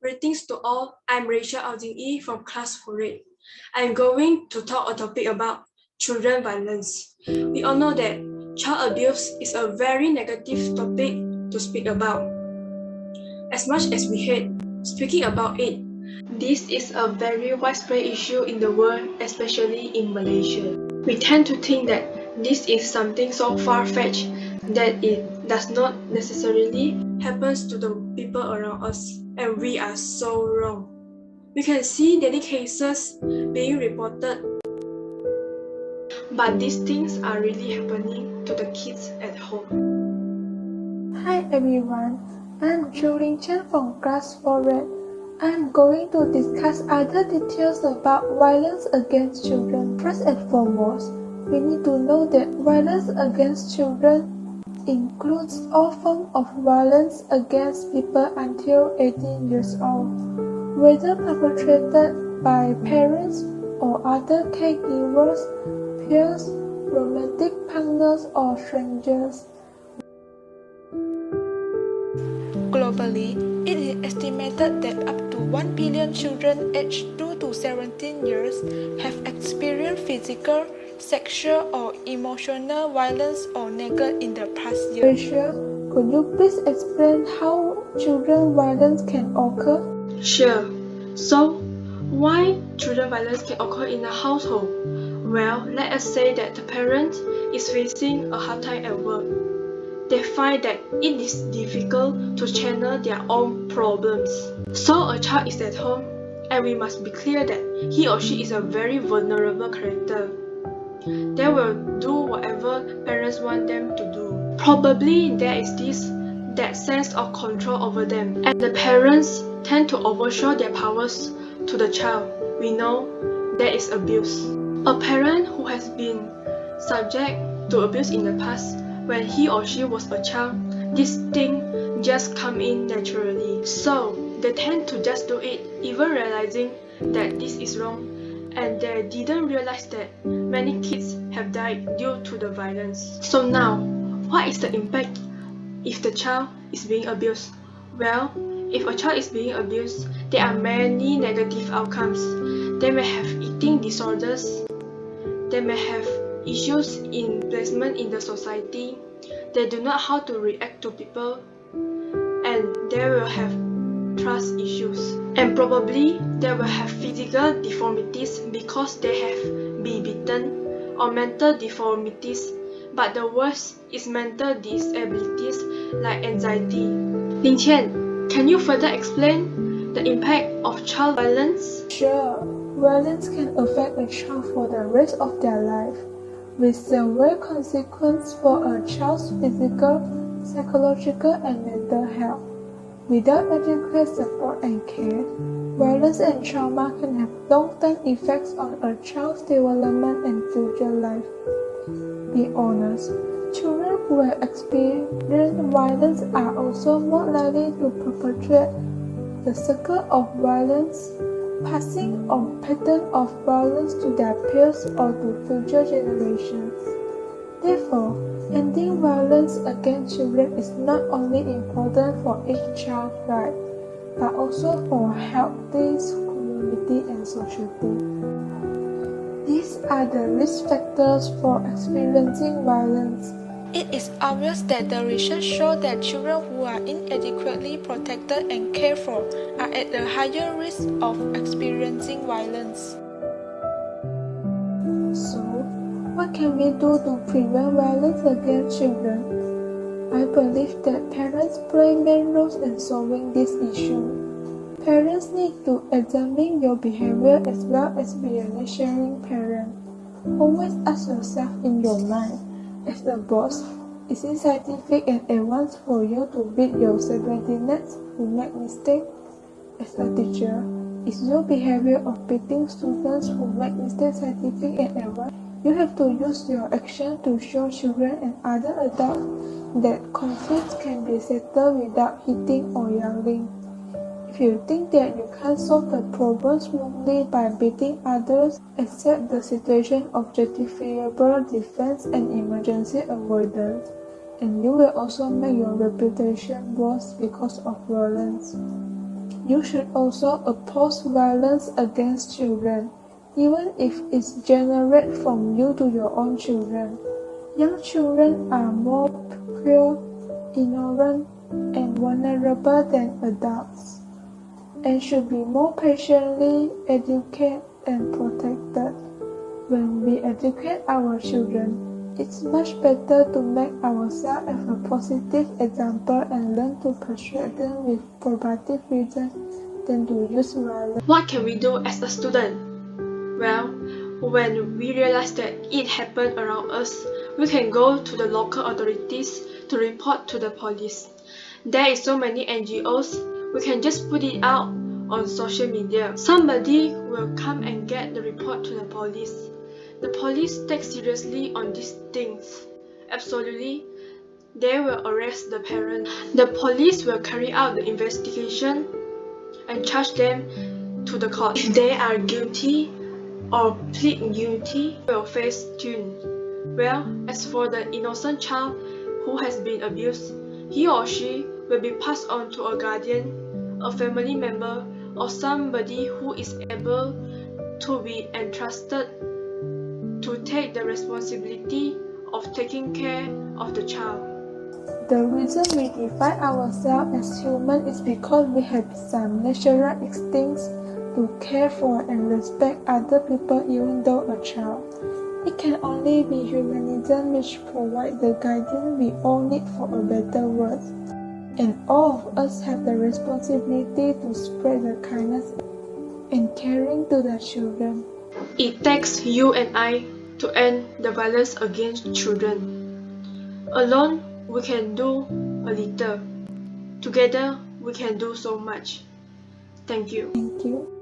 Greetings to all. I'm Rachel Auding from class 48. I'm going to talk a topic about children violence. We all know that child abuse is a very negative topic to speak about. As much as we hate speaking about it, this is a very widespread issue in the world, especially in Malaysia. We tend to think that this is something so far-fetched that it does not necessarily happen to the people around us, and we are so wrong. We can see daily cases being reported, but these things are really happening to the kids at home. Hi everyone, I'm Julie Chen from class 48. I'm going to discuss other details about violence against children. First and foremost, we need to know that violence against children includes all forms of violence against people until 18 years old, whether perpetrated by parents or other caregivers, peers, romantic partners, or strangers. Globally, it is estimated that up to 1 billion children aged 2 to 17 years have experienced physical, sexual, or emotional violence or neglect in the past year. Rachel, could you please explain how children violence can occur? Sure. So, why children violence can occur in a household? Well, let us say that the parent is facing a hard time at work. They find that it is difficult to channel their own problems. So a child is at home, and we must be clear that he or she is a very vulnerable character. They will do whatever parents want them to do. Probably there is that sense of control over them, and the parents tend to overshow their powers to the child. We know there is abuse. A parent who has been subject to abuse in the past, when he or she was a child, this thing just come in naturally. So they tend to just do it, even realizing that this is wrong, and they didn't realize that many kids have died due to the violence. So now, what is the impact if the child is being abused? Well, if a child is being abused, there are many negative outcomes. They may have eating disorders, they may have issues in placement in the society, they do not know how to react to people, and they will have trust issues, and probably they will have physical deformities because they have been beaten, or mental deformities, but the worst is mental disabilities like anxiety. Lin Qian, can you further explain the impact of child violence? Sure, violence can affect a child for the rest of their life, with severe consequences for a child's physical, psychological, and mental health. Without adequate support and care, violence and trauma can have long-term effects on a child's development and future life. Be honest, children who have experienced violence are also more likely to perpetrate the cycle of violence, passing on pattern of violence to their peers or to future generations. Therefore, ending violence against children is not only important for each child's right, but also for a healthy community and society. These are the risk factors for experiencing violence. It is obvious that the research shows that children who are inadequately protected and cared for are at a higher risk of experiencing violence. So, what can we do to prevent violence against children? I believe that parents play main roles in solving this issue. Parents need to examine your behavior as well as be a nurturing parent. Always ask yourself in your mind, as a boss, is it scientific and advanced for you to beat your subordinates who make mistakes? As a teacher, is your behavior of beating students who make mistakes scientific and advanced? You have to use your action to show children and other adults that conflicts can be settled without hitting or yelling. If you think that you can't solve the problem smoothly by beating others, accept the situation of justifiable defense and emergency avoidance, and you will also make your reputation worse because of violence. You should also oppose violence against children, even if it's generated from you to your own children. Young children are more pure, ignorant, and vulnerable than adults, and should be more patiently educated and protected. When we educate our children, it's much better to make ourselves as a positive example and learn to persuade them with probative reasons than to use violence. What can we do as a student? Well, when we realize that it happened around us, we can go to the local authorities to report to the police. There is so many NGOs, we can just put it out on social media. Somebody will come and get the report to the police. The police take seriously on these things. Absolutely, they will arrest the parents. The police will carry out the investigation and charge them to the court. If they are guilty or plead guilty, they will face jail. Well, as for the innocent child who has been abused, he or she will be passed on to a guardian, a family member, or somebody who is able to be entrusted to take the responsibility of taking care of the child. The reason we define ourselves as human is because we have some natural instincts to care for and respect other people, even though a child. It can only be humanism which provides the guidance we all need for a better world. And all of us have the responsibility to spread the kindness and caring to the children. It takes you and I to end the violence against children. Alone, we can do a little. Together, we can do so much. Thank you. Thank you.